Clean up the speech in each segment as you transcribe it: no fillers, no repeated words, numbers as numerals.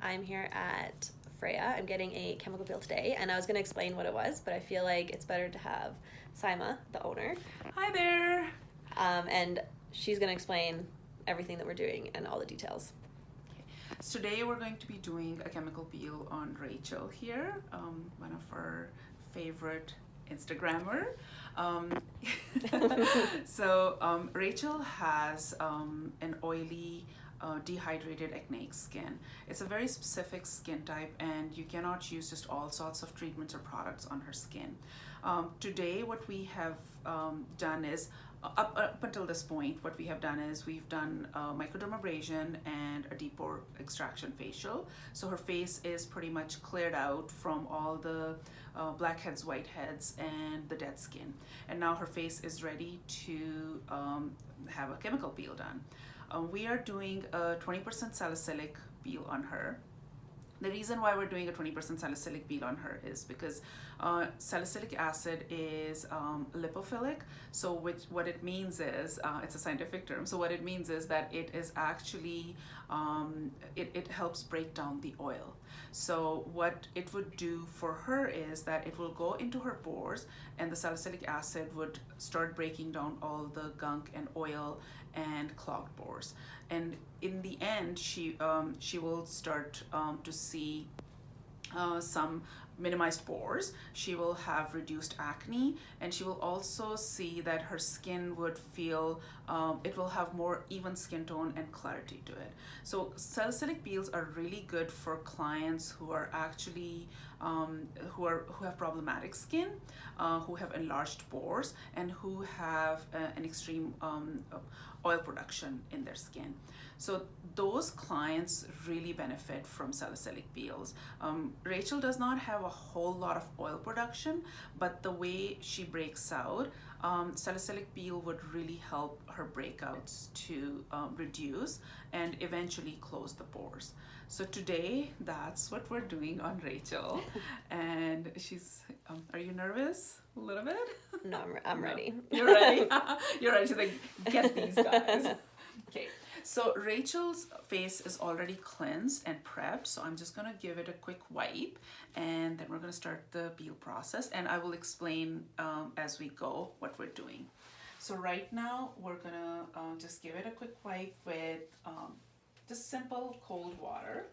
I'm here at Freya. I'm getting a chemical peel today, and I was going to explain what it was, but I feel like it's better to have Saima, the owner. Hi there. And she's going to explain everything that we're doing and all the details. So today we're going to be doing a chemical peel on Rachel here, one of our favorite Instagrammer. Rachel has an oily, dehydrated acneic skin. It's a very specific skin type, and you cannot use just all sorts of treatments or products on her skin. Today what we have done is up until this point, what we have done is we've done microdermabrasion and a deep pore extraction facial. So her face is pretty much cleared out from all the blackheads, whiteheads, and the dead skin. And now her face is ready to have a chemical peel done. We are doing a 20% salicylic peel on her. The reason why we're doing a 20% salicylic peel on her is because salicylic acid is lipophilic. So what it means is, it's a scientific term, so what it means is that it is actually, it helps break down the oil. So what it would do for her is that it will go into her pores, and the salicylic acid would start breaking down all the gunk and oil and clogged pores. And in the end, she will start to see some minimized pores. She will have reduced acne, and she will also see that her skin would feel, it will have more even skin tone and clarity to it. So salicylic peels are really good for clients who are actually who have problematic skin, who have enlarged pores, and who have an extreme oil production in their skin. So those clients really benefit from salicylic peels. Rachel does not have a whole lot of oil production, but the way she breaks out, salicylic peel would really help her breakouts to reduce and eventually close the pores. So today, that's what we're doing on Rachel. And she's, are you nervous? A little bit? No, I'm ready. You're ready? You're ready. She's like, get these guys. Okay. So Rachel's face is already cleansed and prepped, so I'm just gonna give it a quick wipe, and then we're gonna start the peel process, and I will explain as we go what we're doing. So right now we're gonna just give it a quick wipe with just simple cold water,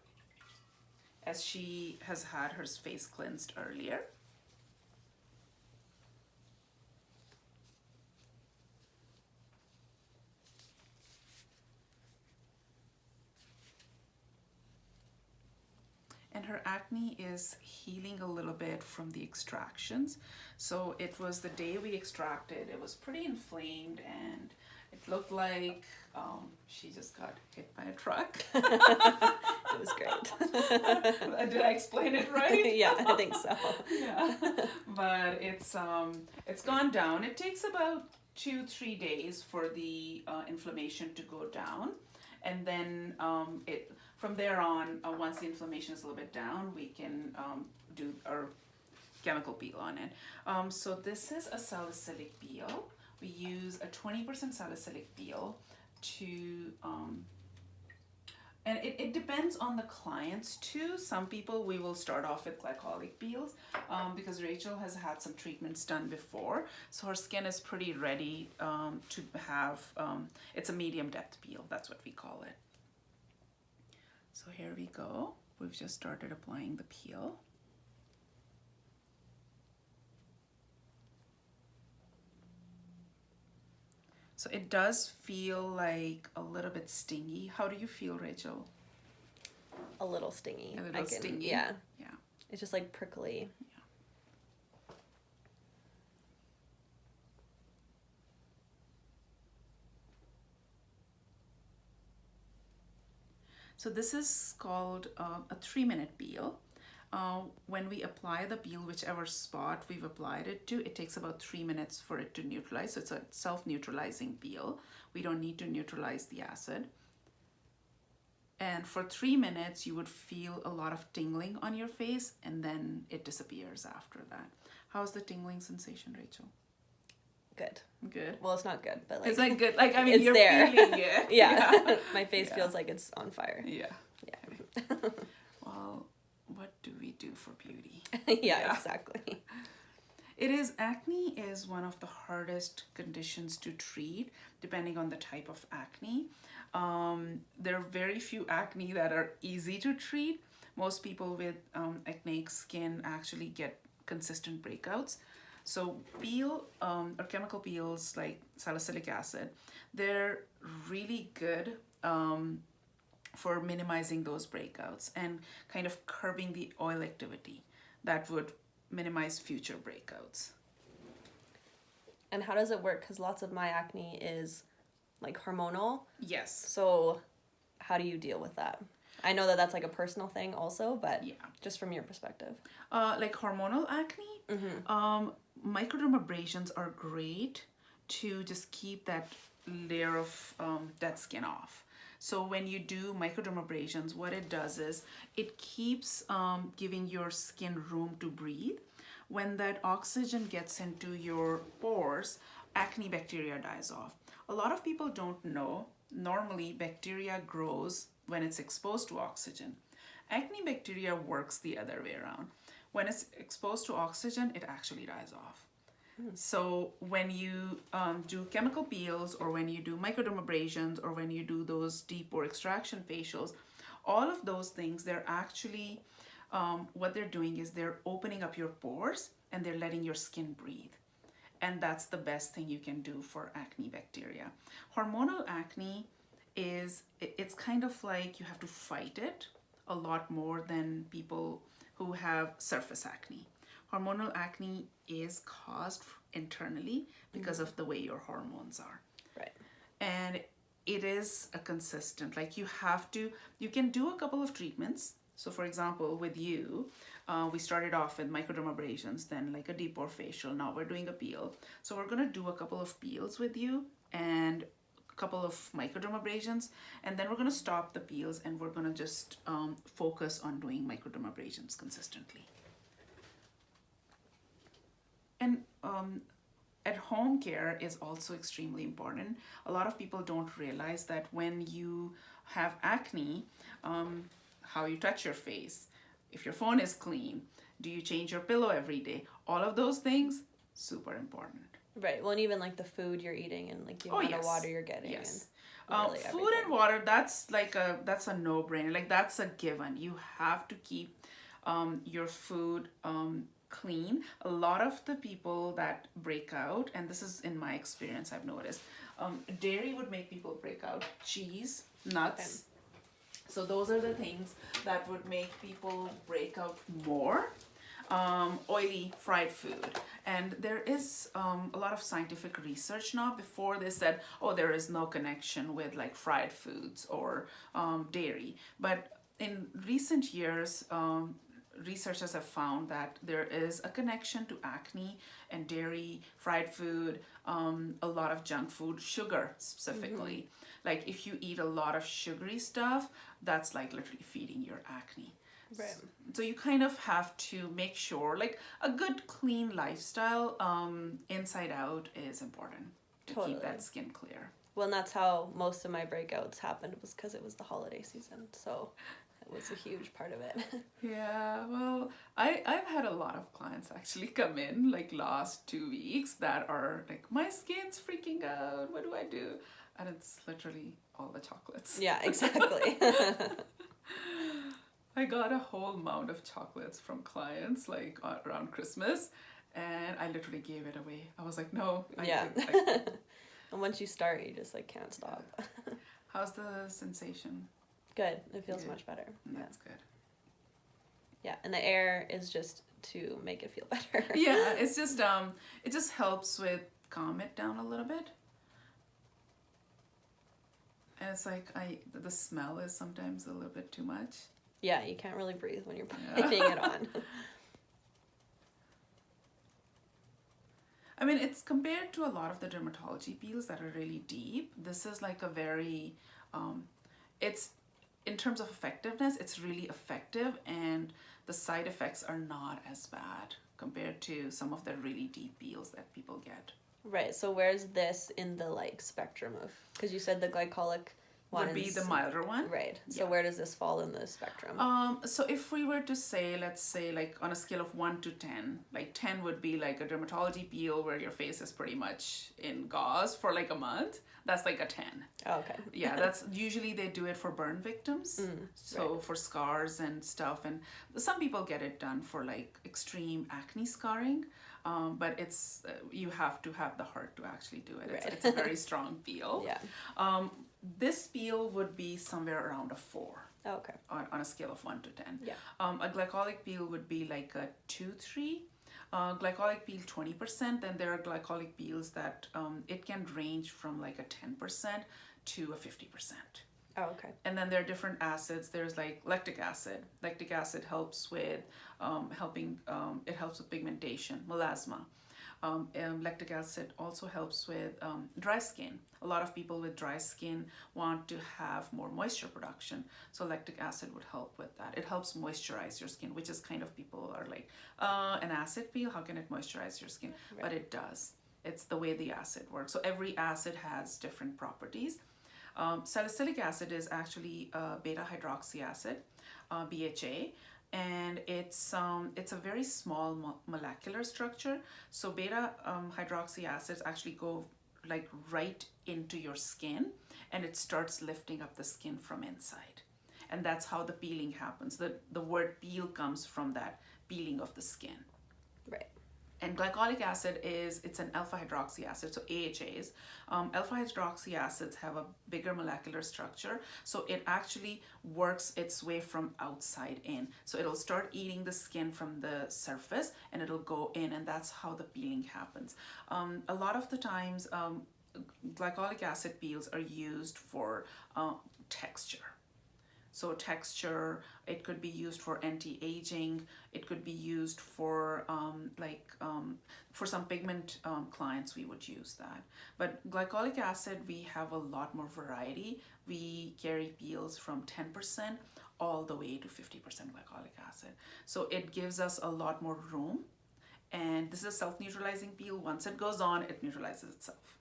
as she has had her face cleansed earlier. And her acne is healing a little bit from the extractions. So it was the day we extracted, it was pretty inflamed, and it looked like she just got hit by a truck. It was great. Did I explain it right? Yeah, I think so. Yeah, but it's gone down. It takes about 2-3 days for the inflammation to go down, and then from there on, once the inflammation is a little bit down, we can do our chemical peel on it. So this is a salicylic peel. We use a 20% salicylic peel to, and it depends on the clients too. Some people, we will start off with glycolic peels because Rachel has had some treatments done before. So her skin is pretty ready to have, it's a medium depth peel, that's what we call it. So here we go. We've just started applying the peel. So it does feel like a little bit stingy. How do you feel, Rachel? A little stingy. A little stingy? Yeah. Yeah. It's just like prickly. Yeah. So this is called a 3-minute peel. When we apply the peel, whichever spot we've applied it to, it takes about 3 minutes for it to neutralize. So it's a self-neutralizing peel. We don't need to neutralize the acid. And for 3 minutes, you would feel a lot of tingling on your face, and then it disappears after that. How's the tingling sensation, Rachel? Good. Good. Well, it's not good, but like it's like good. Like, I mean, it's you're there. feeling it. Yeah. My face Yeah. feels like it's on fire. Yeah. Yeah. Well, Yeah, exactly. It is, acne is one of the hardest conditions to treat depending on the type of acne. There are very few acne that are easy to treat. Most people with acneic skin actually get consistent breakouts. So peel or chemical peels like salicylic acid, they're really good for minimizing those breakouts and kind of curbing the oil activity that would minimize future breakouts. And how does it work? Because lots of my acne is like hormonal. Yes. So how do you deal with that? I know that that's like a personal thing also, but Yeah. just from your perspective. Like hormonal acne, microdermabrasions are great to just keep that layer of dead skin off. So when you do microdermabrasions, what it does is it keeps giving your skin room to breathe. When that oxygen gets into your pores, acne bacteria dies off. A lot of people don't know, normally bacteria grows when it's exposed to oxygen. Acne bacteria works the other way around. When it's exposed to oxygen, it actually dies off. So when you do chemical peels or when you do microdermabrasions or when you do those deep pore extraction facials, all of those things, they're actually, what they're doing is they're opening up your pores and they're letting your skin breathe. And that's the best thing you can do for acne bacteria. Hormonal acne it's kind of like you have to fight it a lot more than people who have surface acne. Hormonal acne is caused internally because of the way your hormones are. Right. And it is a consistent, like you can do a couple of treatments. So for example, with you, we started off with microdermabrasions, then like a deep pore facial. Now we're doing a peel. So we're gonna do a couple of peels with you and a couple of microdermabrasions, and then we're gonna stop the peels and we're gonna just focus on doing microdermabrasions consistently. And at home care is also extremely important. A lot of people don't realize that when you have acne, how you touch your face, if your phone is clean, do you change your pillow every day? All of those things, super important. Right. Well, and even like the food you're eating and like the amount of water you're getting. Yes. And really Food everything. and water, that's a no-brainer. Like that's a given. You have to keep your food clean. A lot of the people that break out, and this is in my experience, I've noticed, dairy would make people break out. Cheese, nuts. So those are the things that would make people break out more. Oily fried food. And there is a lot of scientific research now. Before they said, oh, there is no connection with like fried foods or dairy. But in recent years, researchers have found that there is a connection to acne and dairy, fried food, a lot of junk food, sugar specifically. Like if you eat a lot of sugary stuff, that's like literally feeding your acne. Right. So you kind of have to make sure, like a good clean lifestyle, inside out is important to keep that skin clear. Well, and that's how most of my breakouts happened, was because it was the holiday season. So it was a huge part of it. Yeah, well, I've had a lot of clients actually come in like last 2 weeks that are like, my skin's freaking out. What do I do? And it's literally all the chocolates. Yeah, exactly. I got a whole mound of chocolates from clients like around Christmas, and I literally gave it away. I was like, no. Yeah. And once you start, you just like can't stop. How's the sensation? Good. It feels much better. That's good. Yeah, and the air is just to make it feel better. Yeah, it's just it just helps with calm it down a little bit. And it's like the smell is sometimes a little bit too much. Yeah, you can't really breathe when you're putting it on. I mean, it's compared to a lot of the dermatology peels that are really deep. This is like a very, it's in terms of effectiveness, it's really effective, and the side effects are not as bad compared to some of the really deep peels that people get. Right. So where's this in the like spectrum of? Because you said the glycolic would be the milder one. Right. So where does this fall in the spectrum? So if we were to say, let's say like on a scale of 1 to 10, like 10 would be like a dermatology peel where your face is pretty much in gauze for like a month. That's like a 10. Oh, okay. Yeah, that's usually they do it for burn victims. So for scars and stuff. And some people get it done for like extreme acne scarring. But it's you have to have the heart to actually do it. It's a very strong peel. Yeah. This peel would be somewhere around a 4. Oh, okay. On a scale of 1 to 10. Yeah. A glycolic peel would be like a 2, 3. Glycolic peel 20%. Then there are glycolic peels that it can range from like a 10% to a 50%. Oh, okay. And then there are different acids. There's like lactic acid. Lactic acid helps with it helps with pigmentation, melasma. Lactic acid also helps with dry skin. A lot of people with dry skin want to have more moisture production, so lactic acid would help with that. It helps moisturize your skin, which is kind of people are like, an acid peel, how can it moisturize your skin? Right. But it does. It's the way the acid works. So every acid has different properties. Salicylic acid is actually beta hydroxy acid, BHA. And it's a very small molecular structure. So beta hydroxy acids actually go like right into your skin, and it starts lifting up the skin from inside. And that's how the peeling happens. The word peel comes from that peeling of the skin. Right. And glycolic acid it's an alpha hydroxy acid, so AHAs. Alpha hydroxy acids have a bigger molecular structure, so it actually works its way from outside in. So it'll start eating the skin from the surface, and it'll go in, and that's how the peeling happens. A lot of the times, glycolic acid peels are used for texture. So texture, it could be used for anti-aging. It could be used for for some pigment clients, we would use that. But glycolic acid, we have a lot more variety. We carry peels from 10% all the way to 50% glycolic acid. So it gives us a lot more room. And this is a self-neutralizing peel. Once it goes on, it neutralizes itself.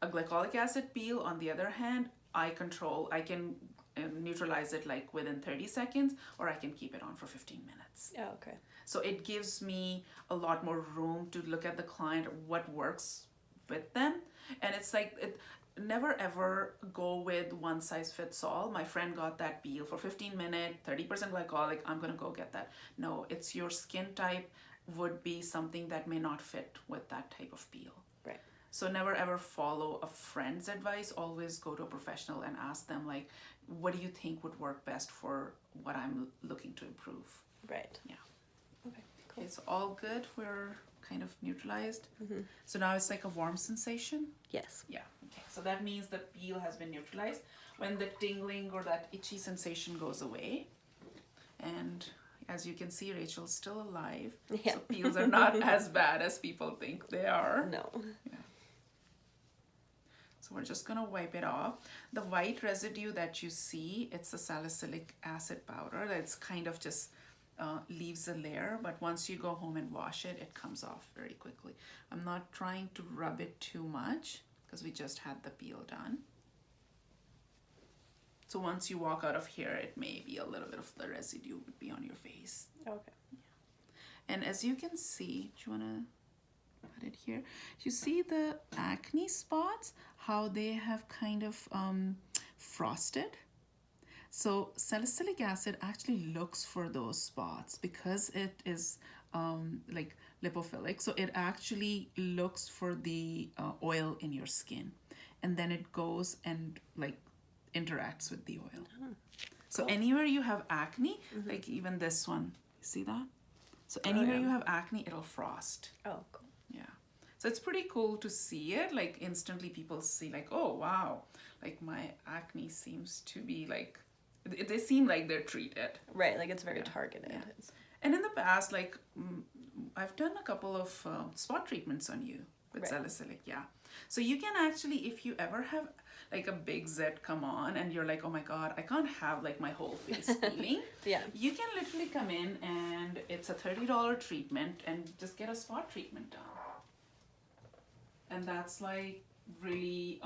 A glycolic acid peel, on the other hand, I can neutralize it like within 30 seconds, or I can keep it on for 15 minutes. Oh, okay. So it gives me a lot more room to look at the client, what works with them. And it's like, never ever go with one size fits all. My friend got that peel for 15 minutes, 30% glycolic, I'm gonna go get that. No, it's your skin type would be something that may not fit with that type of peel. Right. So never ever follow a friend's advice. Always go to a professional and ask them, like, what do you think would work best for what I'm looking to improve? Right. Yeah. Okay, cool. Okay, so all good. We're kind of neutralized. Mm-hmm. So now it's like a warm sensation. Yes. Yeah. Okay. So that means the peel has been neutralized. When the tingling or that itchy sensation goes away, and as you can see, Rachel's still alive. Yeah. So peels are not as bad as people think they are. No. Yeah. So we're just gonna wipe it off. The white residue that you see, it's the salicylic acid powder. That's kind of just leaves a layer, but once you go home and wash it, it comes off very quickly. I'm not trying to rub it too much because we just had the peel done. So once you walk out of here, it may be a little bit of the residue would be on your face. Okay. Yeah. And as you can see, do you wanna put it here? You see the acne spots, how they have kind of frosted. So salicylic acid actually looks for those spots because it is like lipophilic. So it actually looks for the oil in your skin, and then it goes and like interacts with the oil. Oh, so cool. anywhere you have acne, like even this one, see that? So anywhere you have acne, it'll frost. Oh, cool. Yeah. So it's pretty cool to see it. Like instantly people see like, oh, wow. Like my acne seems to be like, they seem like they're treated. Right, like it's very targeted. Yeah. And in the past, like I've done a couple of spot treatments on you with salicylic, yeah. So you can actually, if you ever have like a big zit come on and you're like, oh my God, I can't have like my whole face peeling. Yeah. You can literally come in and it's a $30 treatment and just get a spot treatment done. And that's like really,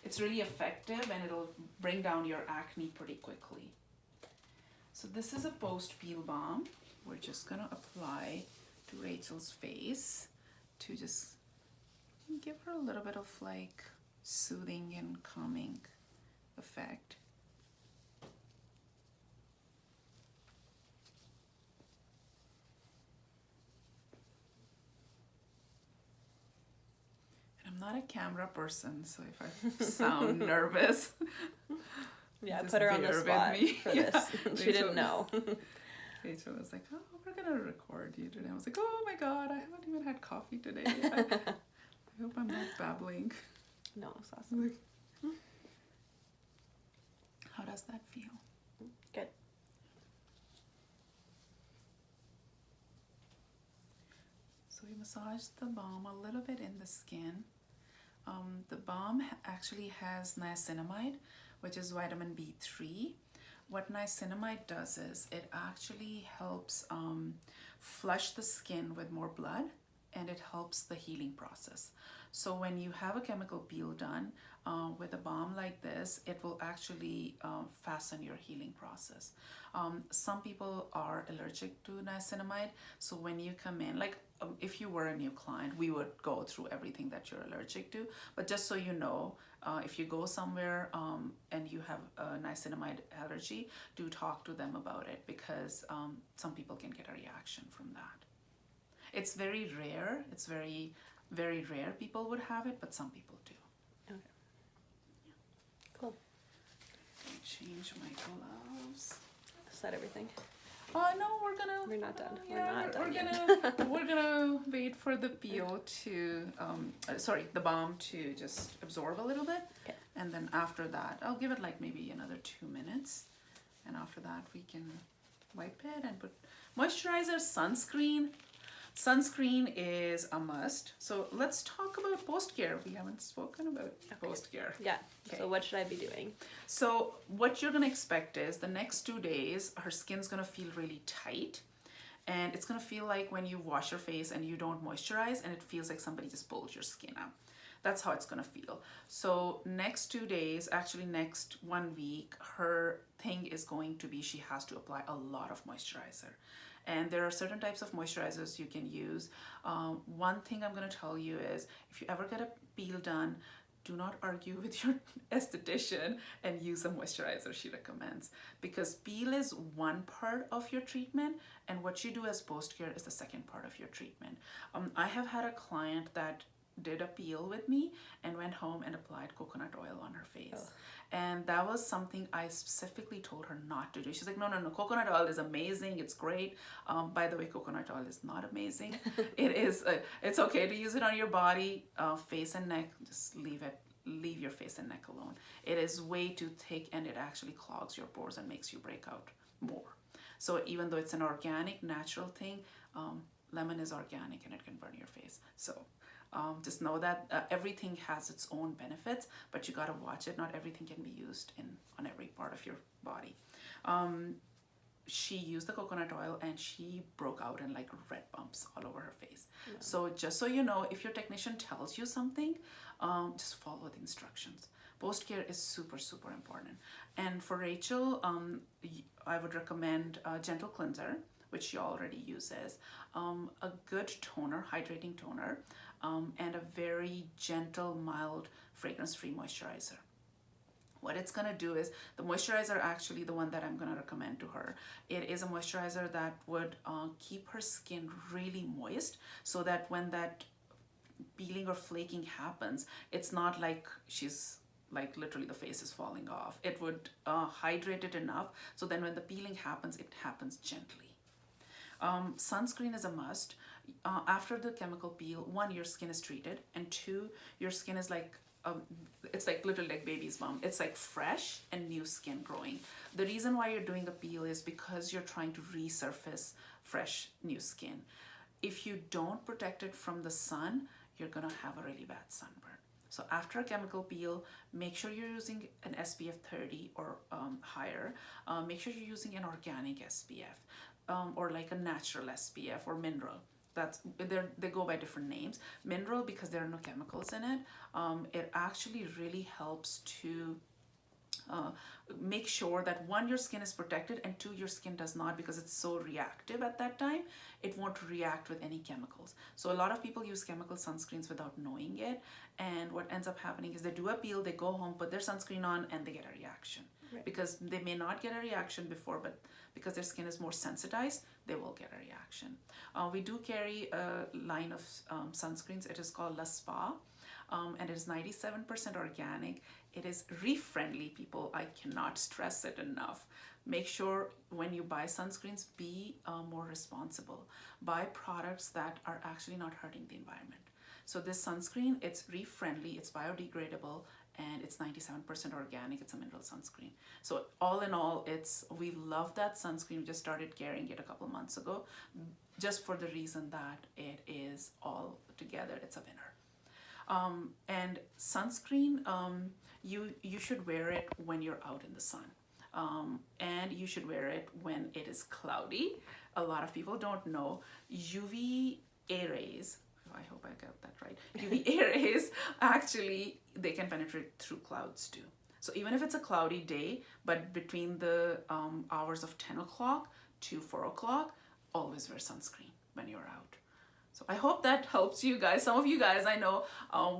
it's really effective, and it'll bring down your acne pretty quickly. So this is a post-peel balm. We're just gonna apply to Rachel's face to just give her a little bit of like soothing and calming effect. And I'm not a camera person, so if I sound nervous, Yeah, I just put her on the bear with spot me. for Yeah. this. She didn't know. Rachel was like, "Oh, we're gonna record you today." I was like, "Oh my god, I haven't even had coffee today. I hope I'm not babbling." No, it's awesome. How does that feel? Good. So we massage the balm a little bit in the skin. The balm actually has niacinamide, which is vitamin B3. What niacinamide does is it actually helps flush the skin with more blood, and it helps the healing process. So when you have a chemical peel done with a balm like this, it will actually fasten your healing process. Some people are allergic to niacinamide, so when you come in, like if you were a new client, we would go through everything that you're allergic to. But just so you know, if you go somewhere and you have a niacinamide allergy, do talk to them about it, because some people can get a reaction from that. It's very rare. It's very, very rare people would have it, but some people do. Okay. Cool. Change my gloves. Is that everything? No, we're not done. Yeah, We're not done we're gonna wait for the peel to, the balm to just absorb a little bit. Okay. And then after that, I'll give it like maybe another 2 minutes. And after that, we can wipe it and put moisturizer, sunscreen. Sunscreen is a must. So let's talk about post-care. We haven't spoken about post-care. Yeah. Okay. So what should I be doing? So what you're gonna expect is the next 2 days, her skin's gonna feel really tight, and it's gonna feel like when you wash your face and you don't moisturize, and it feels like somebody just pulled your skin out. That's how it's gonna feel. So next 2 days, actually next 1 week, her thing is going to be she has to apply a lot of moisturizer. And there are certain types of moisturizers you can use. One thing I'm gonna tell you is, if you ever get a peel done, do not argue with your esthetician and use a moisturizer she recommends, because peel is one part of your treatment, and what you do as post-care is the second part of your treatment. I have had a client that did a peel with me and went home and applied coconut oil on her face. And that was something I specifically told her not to do. She's like, no, coconut oil is amazing, it's great. By the way, coconut oil is not amazing. It's okay to use it on your body, face and neck, just leave your face and neck alone. It is way too thick, and it actually clogs your pores and makes you break out more. So even though it's an organic, natural thing, lemon is organic and it can burn your face. So just know that everything has its own benefits, but you gotta watch it. Not everything can be used on every part of your body. She used the coconut oil and she broke out in like red bumps all over her face. Yeah. So just so you know, if your technician tells you something, just follow the instructions. Post-care is super, super important. And for Rachel, I would recommend a gentle cleanser, which she already uses, a good toner, hydrating toner, and a very gentle, mild, fragrance-free moisturizer. What it's gonna do is, the moisturizer, actually the one that I'm gonna recommend to her, it is a moisturizer that would keep her skin really moist, so that when that peeling or flaking happens, it's not like she's like literally the face is falling off. It would hydrate it enough so then when the peeling happens, it happens gently. Sunscreen is a must. After the chemical peel, 1, your skin is treated, and 2, your skin is like, it's like literally like baby's bum. It's like fresh and new skin growing. The reason why you're doing a peel is because you're trying to resurface fresh new skin. If you don't protect it from the sun, you're gonna have a really bad sunburn. So after a chemical peel, make sure you're using an SPF 30 or higher. Make sure you're using an organic SPF or like a natural SPF or mineral. they go by different names. Mineral, because there are no chemicals in it. It actually really helps to make sure that one, your skin is protected, and two, your skin does not, because it's so reactive at that time, it won't react with any chemicals. So a lot of people use chemical sunscreens without knowing it, and what ends up happening is they do a peel, they go home, put their sunscreen on, and they get a reaction. Right. Because they may not get a reaction before, but because their skin is more sensitized, they will get a reaction. We do carry a line of sunscreens. It is called La Spa, and it is 97% organic. It is reef friendly, people. I cannot stress it enough. Make sure when you buy sunscreens, be more responsible. Buy products that are actually not hurting the environment. So this sunscreen, it's reef friendly, it's biodegradable, and it's 97% organic. It's a mineral sunscreen. So all in all, we love that sunscreen. We just started carrying it a couple months ago, just for the reason that it is all together, it's a winner. And sunscreen, you should wear it when you're out in the sun. And you should wear it when it is cloudy. A lot of people don't know UVA rays, I hope I got that right. UVA rays, actually, they can penetrate through clouds too. So even if it's a cloudy day, but between the hours of 10 o'clock to 4 o'clock, always wear sunscreen when you're out. So I hope that helps you guys. Some of you guys I know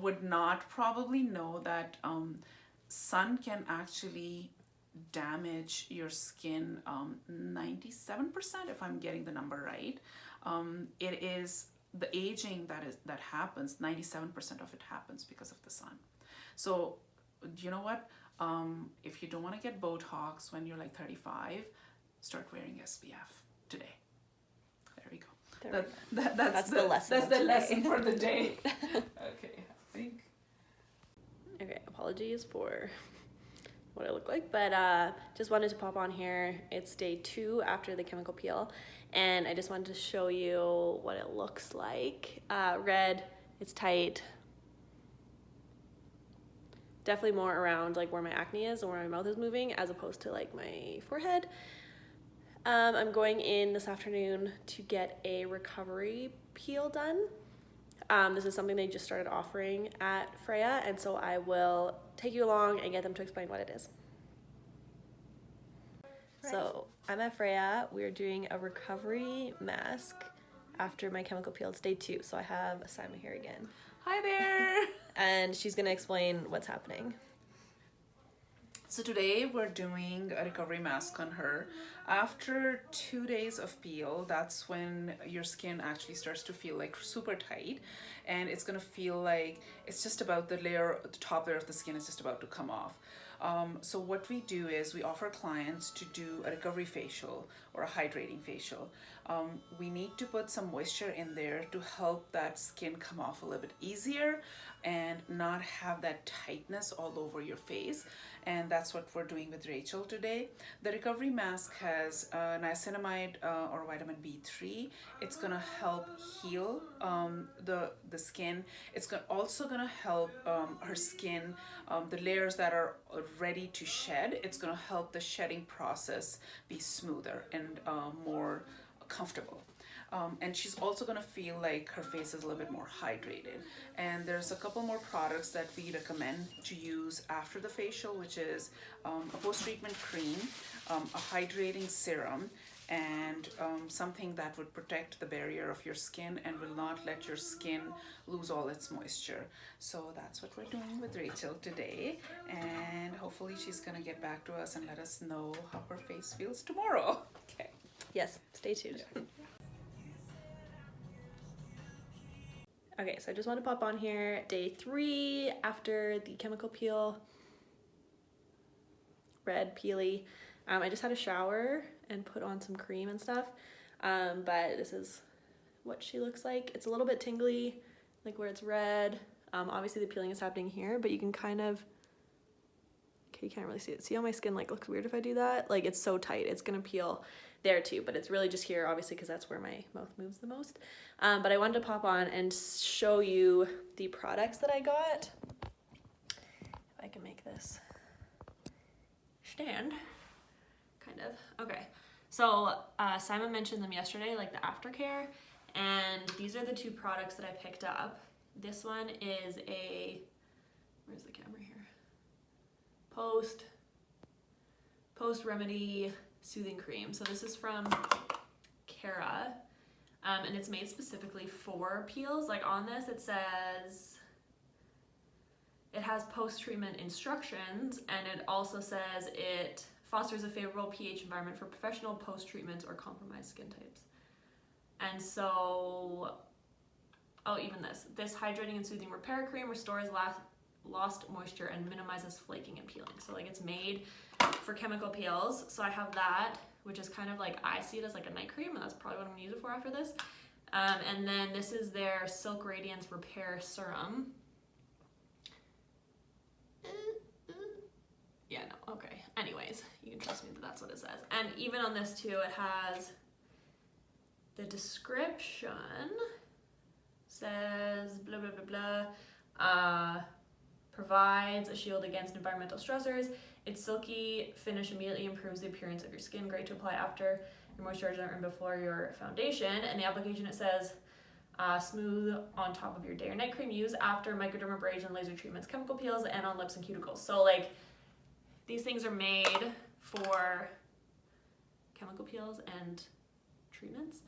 would not probably know that sun can actually damage your skin 97%, if I'm getting the number right. It is the aging that happens, 97% of it happens because of the sun. So you know what? If you don't want to get Botox when you're like 35, start wearing SPF today. There we go. That's the lesson. That's the lesson for the day. Okay, I think. Okay, apologies for what I look like, but just wanted to pop on here. It's day 2 after the chemical peel, and I just wanted to show you what it looks like. Red, it's tight. Definitely more around like where my acne is and where my mouth is moving, as opposed to like my forehead. I'm going in this afternoon to get a recovery peel done. This is something they just started offering at Freya, and so I will take you along and get them to explain what it is. Right. So I'm at Freya. We're doing a recovery mask after my chemical peel. It's day 2, so I have Simon here again. Hi there! And she's gonna explain what's happening. So today we're doing a recovery mask on her. After 2 days of peel, that's when your skin actually starts to feel like super tight, and it's gonna feel like it's just about the top layer of the skin is just about to come off. So what we do is we offer clients to do a recovery facial or a hydrating facial. We need to put some moisture in there to help that skin come off a little bit easier and not have that tightness all over your face. And that's what we're doing with Rachel today. The recovery mask has niacinamide or vitamin B3. It's gonna help heal the skin. It's also gonna help her skin, the layers that are ready to shed. It's gonna help the shedding process be smoother and more comfortable. And she's also gonna feel like her face is a little bit more hydrated. And there's a couple more products that we recommend to use after the facial, which is a post-treatment cream, a hydrating serum, and something that would protect the barrier of your skin and will not let your skin lose all its moisture. So that's what we're doing with Rachel today, and hopefully she's gonna get back to us and let us know how her face feels tomorrow. Okay. Yes, stay tuned. Yeah. Okay, so I just want to pop on here. Day 3 after the chemical peel. Red, peely. I just had a shower and put on some cream and stuff. But this is what she looks like. It's a little bit tingly, like where it's red. Obviously the peeling is happening here, but you can kind of, okay, you can't really see it. See how my skin like looks weird if I do that? Like it's so tight, it's gonna peel there too, but it's really just here, obviously, because that's where my mouth moves the most. But I wanted to pop on and show you the products that I got. If I can make this stand, kind of. Okay, so Simon mentioned them yesterday, like the aftercare, And these are the two products that I picked up. This one is a, where's the camera here? Post Remedy Soothing Cream. So this is from Cara, and it's made specifically for peels. Like on this it says, it has post-treatment instructions, and it also says it fosters a favorable pH environment for professional post-treatments or compromised skin types. And so, oh, even this hydrating and soothing repair cream restores lost moisture and minimizes flaking and peeling. So like it's made for chemical peels. So I have that, which is kind of like, I see it as like a night cream, and that's probably what I'm gonna use it for after this. And then this is their Silk Radiance Repair Serum. Yeah, no, okay. Anyways, you can trust me that that's what it says. And even on this too, it has the description says blah, blah, blah, blah. Provides a shield against environmental stressors. Its silky finish immediately improves the appearance of your skin. Great to apply after your moisturizer and before your foundation. And the application, it says, smooth on top of your day or night cream. Use after microdermabrasion, laser treatments, chemical peels, and on lips and cuticles. So like, these things are made for chemical peels and treatments.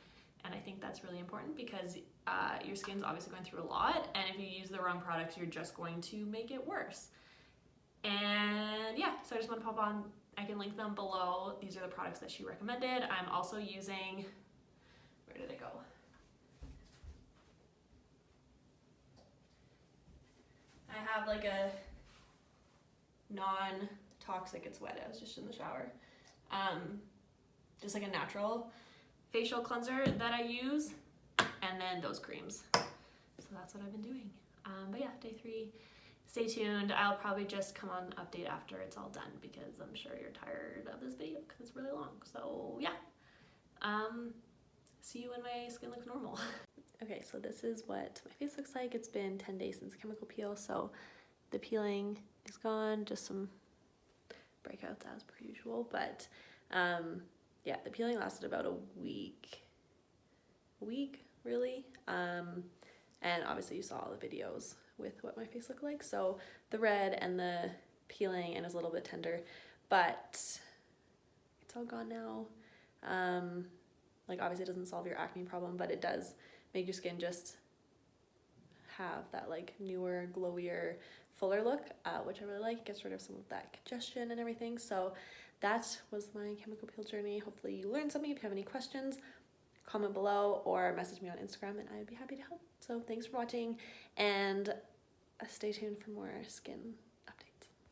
And I think that's really important because your skin's obviously going through a lot, and if you use the wrong products, you're just going to make it worse. And yeah, so I just want to pop on, I can link them below. These are the products that she recommended. I'm also using, where did it go? I have like a non-toxic, it's wet, I was just in the shower. Just like a natural facial cleanser that I use, and then those creams. So that's what I've been doing. But yeah, day 3, stay tuned. I'll probably just come on update after it's all done because I'm sure you're tired of this video because it's really long. So yeah, see you when my skin looks normal. Okay, so this is what my face looks like. It's been 10 days since chemical peel, so the peeling is gone, just some breakouts as per usual, but yeah, the peeling lasted about a week really, and obviously you saw all the videos with what my face looked like. So the red and the peeling, and it's a little bit tender, but it's all gone now. Like obviously it doesn't solve your acne problem, but it does make your skin just have that like newer, glowier, fuller look, which I really like. It gets rid of some of that congestion and everything. So that was my chemical peel journey. Hopefully you learned something. If you have any questions, comment below or message me on Instagram and I'd be happy to help. So thanks for watching, and stay tuned for more skin